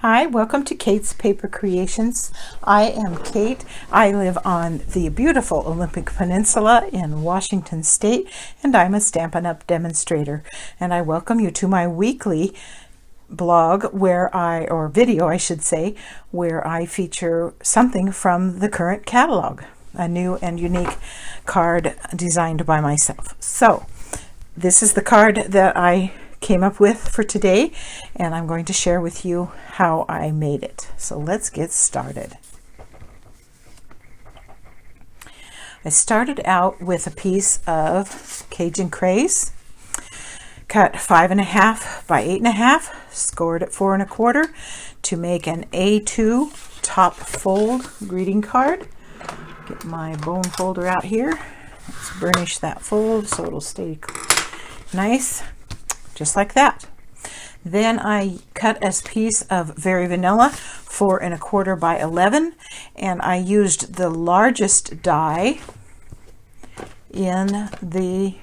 Hi, welcome to Kate's Paper Creations. I am Kate. I live on the beautiful Olympic Peninsula in Washington State, and I'm a Stampin' Up! Demonstrator. And I welcome you to my weekly blog or video I should say, where I feature something from the current catalog, a new and unique card designed by myself. So, this is the card that I came up with for today, and I'm going to share with you how I made it. So let's get started. I started out with a piece of Cajun Craze, cut 5.5 by 8.5, scored at 4 1/4 to make an A2 top fold greeting card. Get my bone folder out here. Let's burnish that fold so it'll stay nice. Just like that. Then I cut a piece of Very Vanilla 4 1/4 by 11, and I used the largest die in the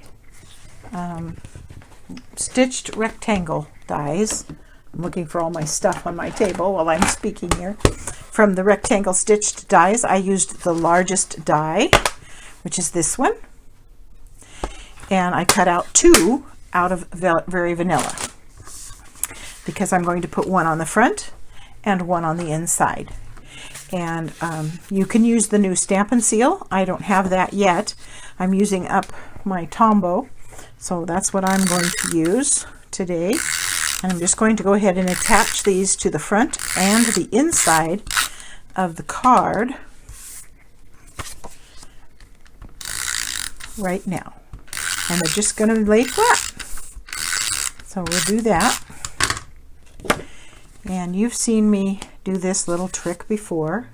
stitched rectangle dies. I'm looking for all my stuff on my table while I'm speaking here. From the rectangle stitched dies, I used the largest die, which is this one, and I cut out 2 out of Very Vanilla because I'm going to put one on the front and one on the inside. And you can use the new Stampin' Seal. I don't have that yet. I'm using up my Tombow, so that's what I'm going to use today. And I'm just going to go ahead and attach these to the front and the inside of the card right now. And they're just going to lay flat. So we'll do that. And you've seen me do this little trick before,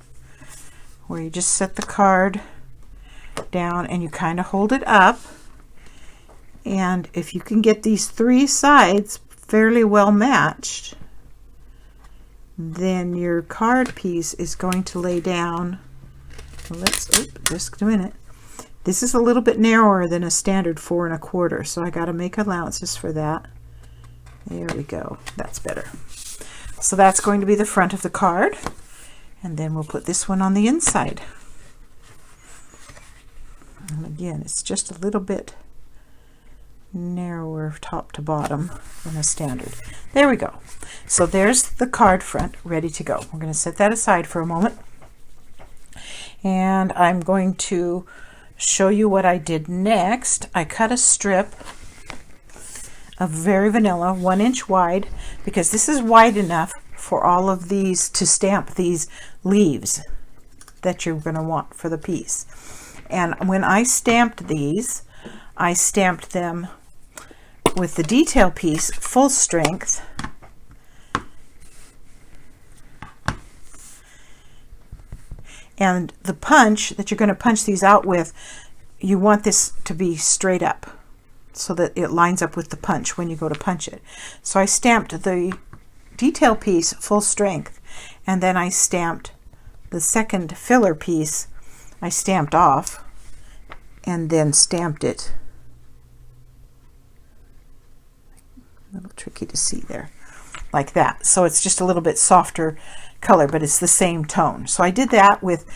where you just set the card down and you kind of hold it up. And if you can get these 3 sides fairly well matched, then your card piece is going to lay down. Just a minute. This is a little bit narrower than a standard 4 1/4, so I got to make allowances for that. There we go. That's better. So that's going to be the front of the card, and then we'll put this one on the inside. And again, it's just a little bit narrower top to bottom than a standard. There we go. So there's the card front ready to go. We're going to set that aside for a moment, and I'm going to show you what I did next. I cut a strip of Very Vanilla 1 inch wide, because this is wide enough for all of these to stamp these leaves that you're going to want for the piece. And when I stamped these, I stamped them with the detail piece full strength, and the punch that you're going to punch these out with, you want this to be straight up so that it lines up with the punch when you go to punch it. So I stamped the detail piece full strength, and then I stamped the second filler piece. I stamped off and then stamped it. A little tricky to see there, like that. So it's just a little bit softer color, but it's the same tone. So I did that with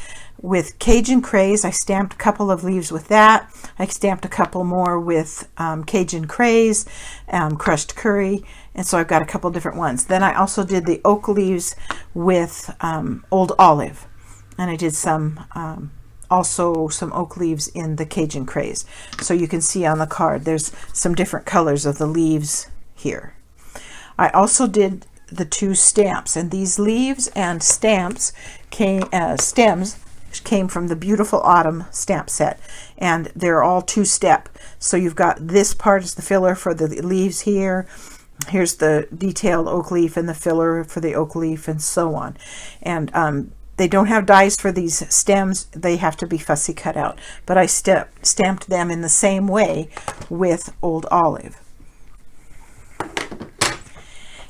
Cajun Craze. I stamped a couple of leaves with that. I stamped a couple more with Cajun Craze, crushed curry, and so I've got a couple different ones. Then I also did the oak leaves with Old Olive, and I did also some oak leaves in the Cajun Craze. So you can see on the card there's some different colors of the leaves here. I also did the 2 stamps, and these leaves and stems came from the Beautiful Autumn stamp set, and they're all 2-step. So you've got this part is the filler for the leaves here. Here's the detailed oak leaf and the filler for the oak leaf, and so on. And they don't have dies for these stems. They have to be fussy cut out. But I stamped them in the same way with Old Olive.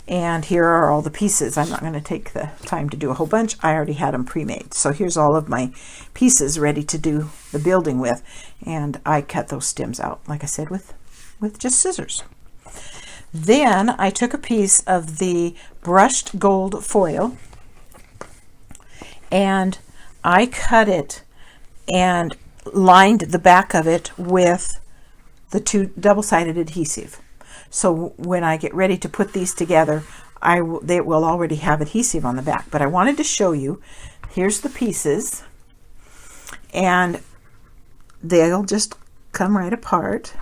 And here are all the pieces. I'm not going to take the time to do a whole bunch. I already had them pre-made. So here's all of my pieces ready to do the building with. And I cut those stems out, like I said, with just scissors. Then I took a piece of the brushed gold foil and I cut it and lined the back of it with the two double-sided adhesive. So when I get ready to put these together, they will already have adhesive on the back. But I wanted to show you, here's the pieces, and they'll just come right apart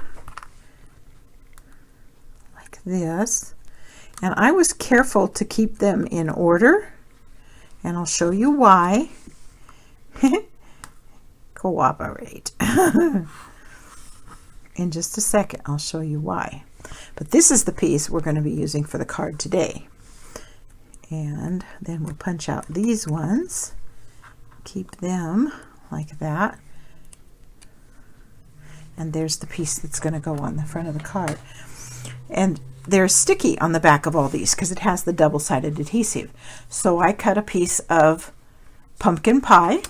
like this. And I was careful to keep them in order, and I'll show you why. Cooperate. In just a second, I'll show you why. But this is the piece we're going to be using for the card today. And then we'll punch out these ones, keep them like that. And there's the piece that's going to go on the front of the card. And they're sticky on the back of all these because it has the double-sided adhesive. So I cut a piece of pumpkin pie,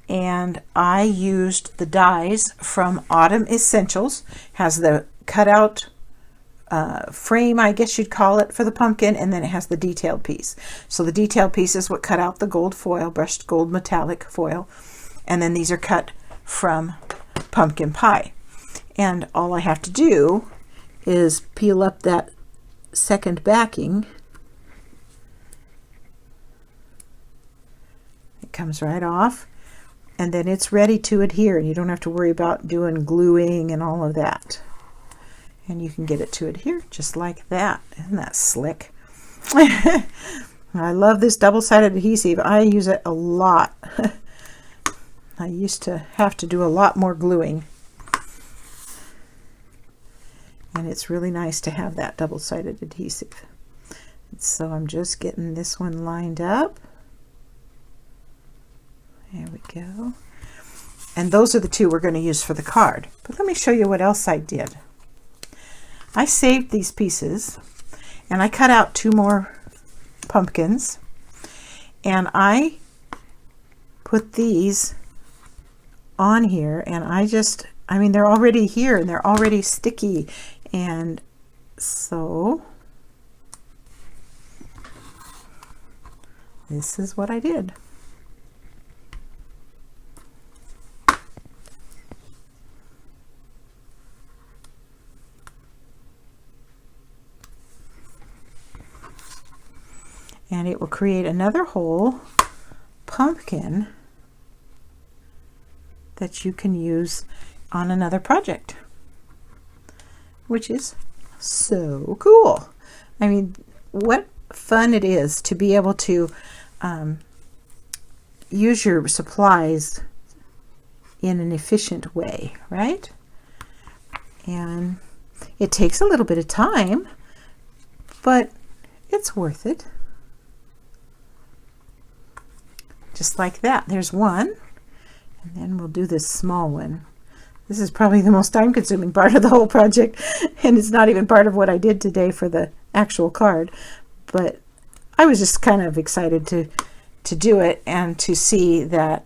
and I used the dies from Autumn Essentials. Has the cutout frame, I guess you'd call it, for the pumpkin, and then it has the detailed piece. So the detailed piece is what cut out the gold foil, brushed gold metallic foil, and then these are cut from pumpkin pie. And all I have to do is peel up that second backing. It comes right off, and then it's ready to adhere, and you don't have to worry about doing gluing and all of that. And you can get it to adhere just like that. Isn't that slick? I love this double-sided adhesive. I use it a lot. I used to have to do a lot more gluing. And it's really nice to have that double-sided adhesive. So I'm just getting this one lined up. There we go. And those are the two we're going to use for the card. But let me show you what else I did. I saved these pieces, and I cut out two more pumpkins, and I put these on here, and I mean, they're already here, and they're already sticky, and so this is what I did. And it will create another whole pumpkin that you can use on another project, which is so cool. I mean, what fun it is to be able to use your supplies in an efficient way, right? And it takes a little bit of time, but it's worth it. Just like that. There's one, and then we'll do this small one. This is probably the most time-consuming part of the whole project, and it's not even part of what I did today for the actual card, but I was just kind of excited to do it and to see that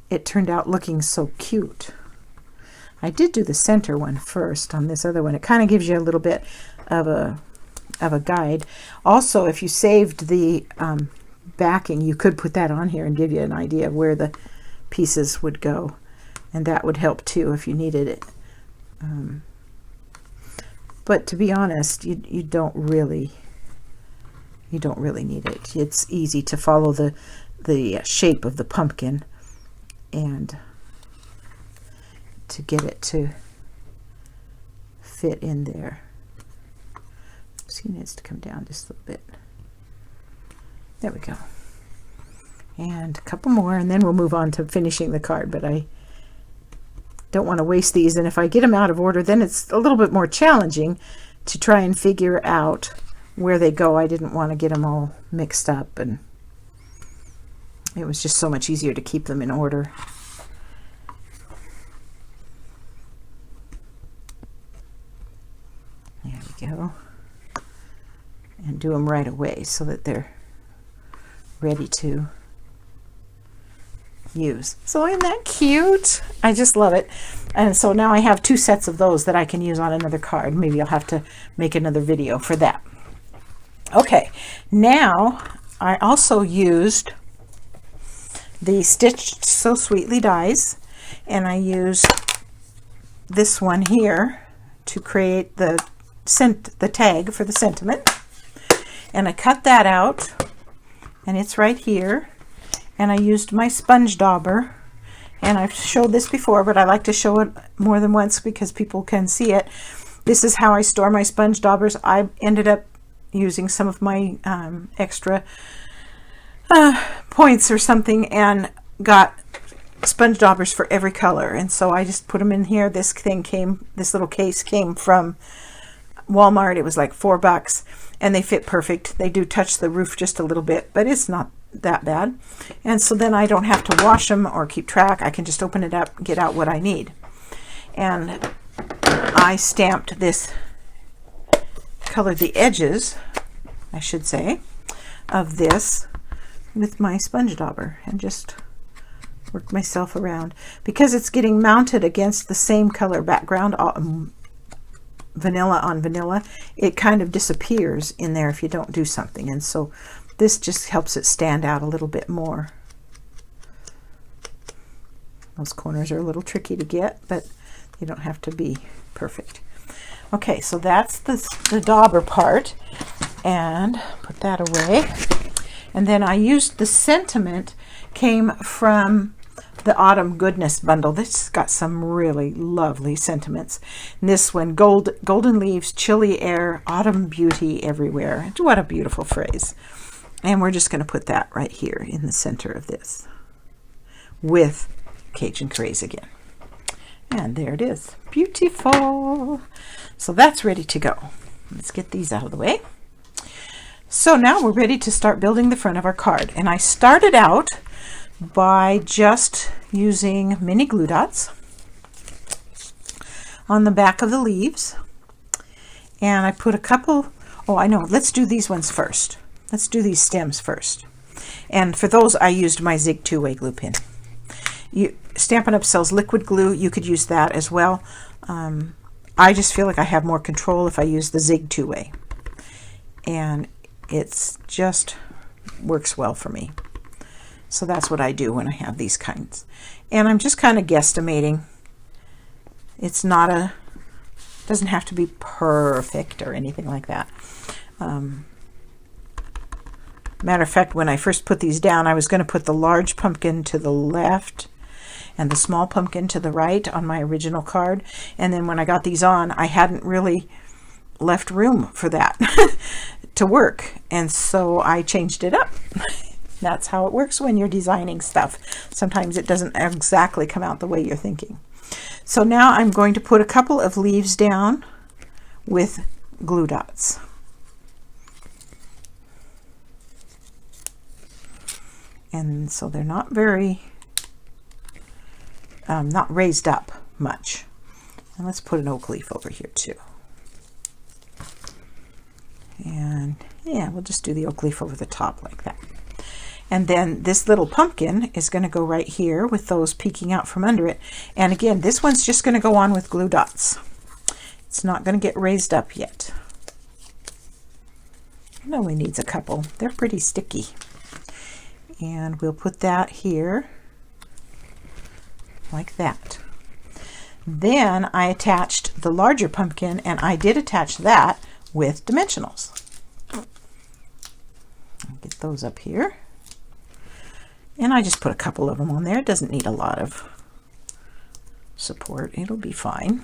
it turned out looking so cute. I did do the center one first on this other one. It kind of gives you a little bit of a guide. Also, if you saved the backing, you could put that on here and give you an idea of where the pieces would go, and that would help too if you needed it. But to be honest, you don't really need it. It's easy to follow the shape of the pumpkin and to get it to fit in there. He needs to come down just a little bit. There we go. And a couple more, and then we'll move on to finishing the card, but I don't want to waste these, and if I get them out of order, then it's a little bit more challenging to try and figure out where they go. I didn't want to get them all mixed up, and it was just so much easier to keep them in order. There we go. And do them right away so that they're ready to use. So isn't that cute? I just love it. And so now I have 2 sets of those that I can use on another card. Maybe I'll have to make another video for that. Okay, now I also used the Stitched So Sweetly dies, and I used this one here to create the tag for the sentiment. And I cut that out, and it's right here. And I used my sponge dauber, and I've showed this before, but I like to show it more than once because people can see it. This is how I store my sponge daubers. I ended up using some of my extra points or something and got sponge daubers for every color, and so I just put them in here. This little case came from Walmart. It was like $4, and they fit perfect. They do touch the roof just a little bit, but it's not that bad. And so then I don't have to wash them or keep track. I can just open it up, get out what I need. And I stamped this, colored the edges, I should say, of this with my sponge dauber, and just worked myself around. Because it's getting mounted against the same color background, vanilla on vanilla, it kind of disappears in there if you don't do something. And so this just helps it stand out a little bit more. Those corners are a little tricky to get, but you don't have to be perfect. Okay, so that's the dauber part, and put that away. And then I used the sentiment, came from the Autumn Goodness bundle. This has got some really lovely sentiments. And this one, golden leaves, chilly air, autumn beauty everywhere. What a beautiful phrase. And we're just going to put that right here in the center of this with Cajun Craze again. And there it is. Beautiful. So that's ready to go. Let's get these out of the way. So now we're ready to start building the front of our card. And I started out by just using mini glue dots on the back of the leaves. And I put a couple, let's do these ones first. Let's do these stems first. And for those, I used my Zig 2-way glue pin. Stampin' Up! Sells liquid glue. You could use that as well. I just feel like I have more control if I use the Zig 2-way. And it's just works well for me. So that's what I do when I have these kinds. And I'm just kind of guesstimating. It's not doesn't have to be perfect or anything like that. Matter of fact, when I first put these down, I was going to put the large pumpkin to the left and the small pumpkin to the right on my original card. And then when I got these on, I hadn't really left room for that to work. And so I changed it up. That's how it works when you're designing stuff. Sometimes it doesn't exactly come out the way you're thinking. So now I'm going to put a couple of leaves down with glue dots. And so they're not very, not raised up much. And let's put an oak leaf over here too. And yeah, we'll just do the oak leaf over the top like that. And then this little pumpkin is going to go right here with those peeking out from under it. And again, this one's just going to go on with glue dots. It's not going to get raised up yet. It only needs a couple. They're pretty sticky. And we'll put that here like that. Then I attached the larger pumpkin, and I did attach that with dimensionals. I'll get those up here. And I just put a couple of them on there. It doesn't need a lot of support. It'll be fine.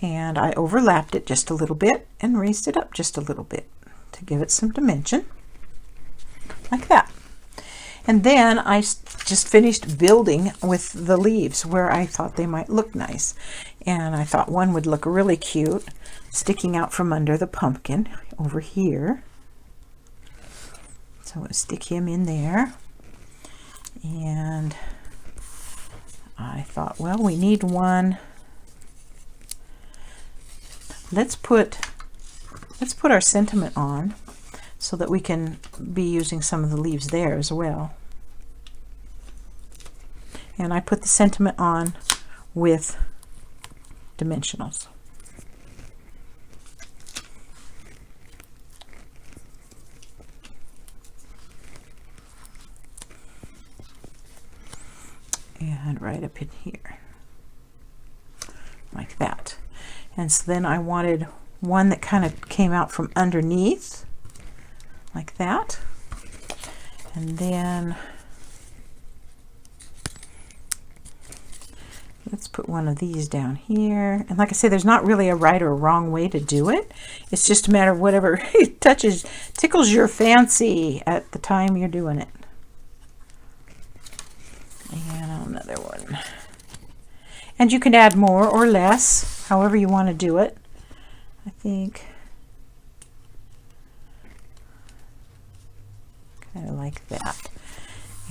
And I overlapped it just a little bit and raised it up just a little bit to give it some dimension, like that. And then I just finished building with the leaves where I thought they might look nice. And I thought one would look really cute sticking out from under the pumpkin over here. So I'll stick him in there. And I thought, well, we need one. Let's put our sentiment on so that we can be using some of the leaves there as well. and I put the sentiment on with dimensionals. And right up in here, like that. And so then I wanted one that kind of came out from underneath, like that. And then let's put one of these down here. And like I say, there's not really a right or a wrong way to do it. It's just a matter of whatever tickles your fancy at the time you're doing it. And another one. And you can add more or less, however you want to do it. I think kind of like that.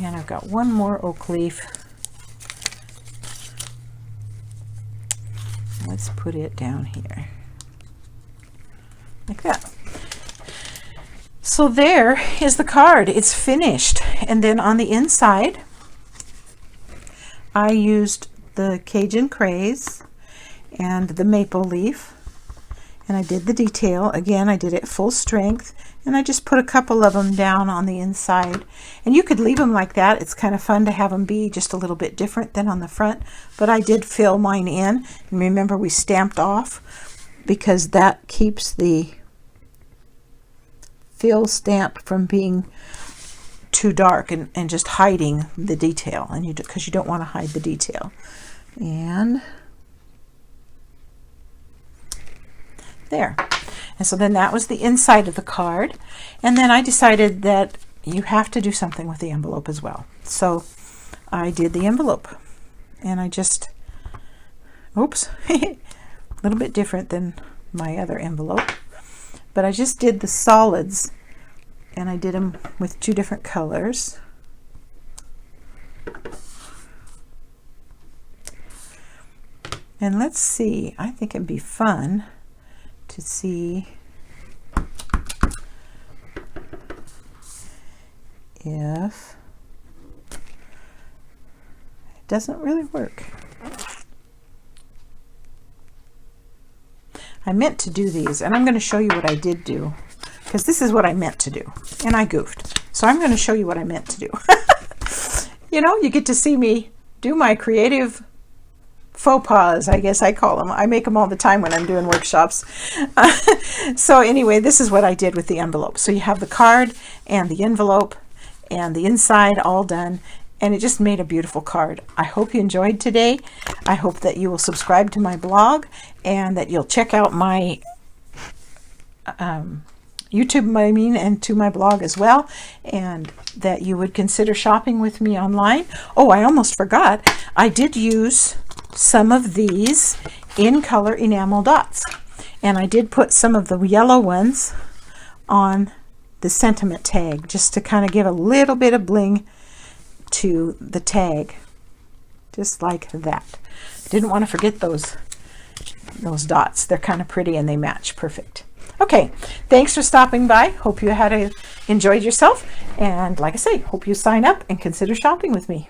And I've got one more oak leaf. Let's put it down here, like that. So there is the card. It's finished. And then on the inside, I used the Cajun Craze and the maple leaf, and I did the detail. Again, I did it full strength, and I just put a couple of them down on the inside. And you could leave them like that. It's kind of fun to have them be just a little bit different than on the front, but I did fill mine in. And remember, we stamped off because that keeps the fill stamp from being too dark and just hiding the detail, and because you don't want to hide the detail. And there. And so then that was the inside of the card. And then I decided that you have to do something with the envelope as well. So I did the envelope, and I just, oops, a little bit different than my other envelope, but I just did the solids, and I did them with 2 different colors. And let's see, I think it'd be fun to see if it doesn't really work. I meant to do these, and I'm going to show you what I did do, because this is what I meant to do, and I goofed. So I'm going to show you what I meant to do. You know, you get to see me do my creative faux pas, I guess I call them. I make them all the time when I'm doing workshops. So anyway, this is what I did with the envelope. So you have the card and the envelope and the inside all done, and it just made a beautiful card. I hope you enjoyed today. I hope that you will subscribe to my blog, and that you'll check out my YouTube, and to my blog as well, and that you would consider shopping with me online. Oh, I almost forgot. I did use some of these in color enamel dots, and I did put some of the yellow ones on the sentiment tag, just to kind of give a little bit of bling to the tag, just like that. Didn't want to forget those dots. They're kind of pretty and they match perfect. Okay, thanks for stopping by. Hope you enjoyed yourself, and like I say, hope you sign up and consider shopping with me.